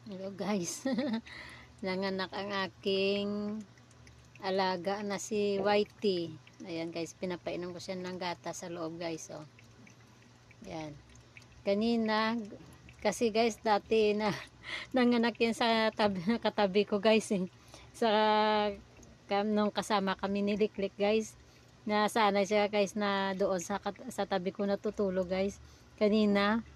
Hello guys. Nanganak ang aking alaga na si Whitey. Ayan guys, pinapainom ko siya ng gatas sa loob guys. Oh. Ayan. Kanina, kasi guys, dati na nanganak yan sa katabi ko guys eh. Sa nung kasama kami ni Liklik guys. Na sana siya guys na doon sa tabi ko natutulog guys. Kanina,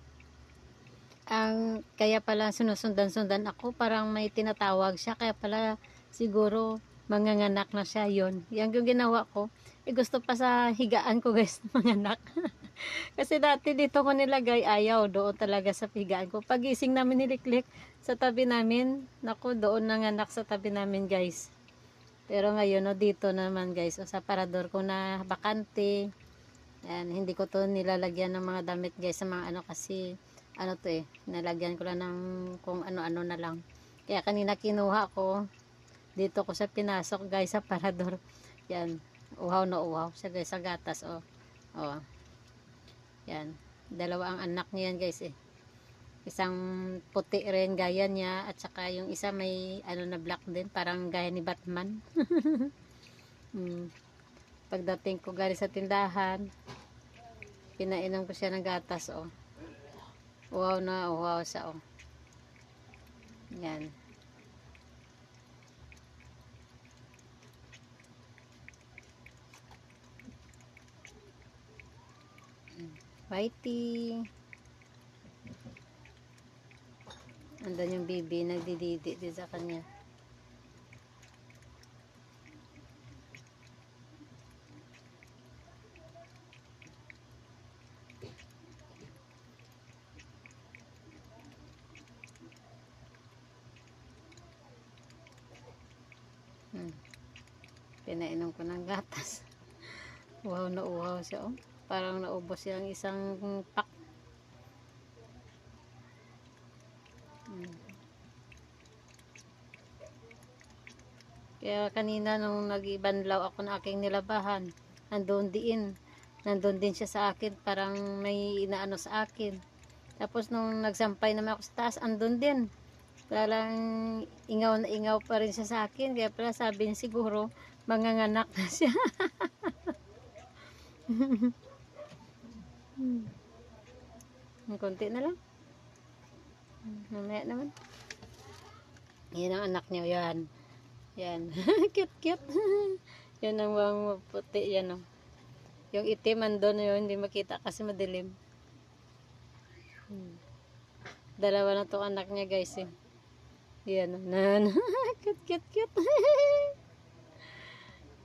kaya pala sinusundan-sundan ako, parang may tinatawag siya, kaya pala siguro manganganak na siya. Yon yan yung ginawa ko. Gusto pa sa higaan ko guys manganak. Kasi dati dito ko nilagay, ayaw, doon talaga sa higaan ko. Pagising namin niliklik sa tabi namin, naku, doon nanganak sa tabi namin guys. Pero ngayon, no, dito naman guys, sa parador ko na bakante. Yan, hindi ko to nilalagyan ng mga damit guys, sa mga ano, kasi ano to eh, nalagyan ko lang ng kung ano-ano na lang. Kaya kanina kinuha ko, dito ko sa pinasok guys sa parador. Yan, uhaw na uhaw siya guys sa gatas. Oh. Oh. Yan, dalawa ang anak niya yan guys eh. Isang puti rin gaya niya, at saka yung isa may ano na black din, parang gaya ni Batman. Pagdating ko galing sa tindahan, pinainom ko siya ng gatas. Oh. Wow na, wow sa oh. Yan. Whitey. Andun yung baby, nagdididi din sa kanya. Pinainom ko ng gatas. Wow na uhaw siya oh. Parang naubos yung isang pack. Kaya kanina nung nag-ibanlaw ako ng aking nilabahan, nandun din siya sa akin, parang may inaano sa akin. Tapos nung nagsampay naman ako sa taas, andun din. Parang ingaw na ingaw pa rin siya sa akin. Kaya pala sabi niya siguro, manganganak na siya. Konti na lang. Mamaya naman. Yan ang anak niya, yan. Yan. Cute, cute. Yan ang mga puti, yan o. Yung itim andun yun, hindi makita kasi madilim. Dalawa na to anak niya guys eh. Yan o. Cute, cute, cute.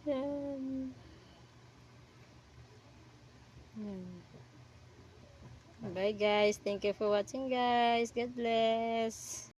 Yan. Yan. Bye guys. Thank you for watching guys. God bless.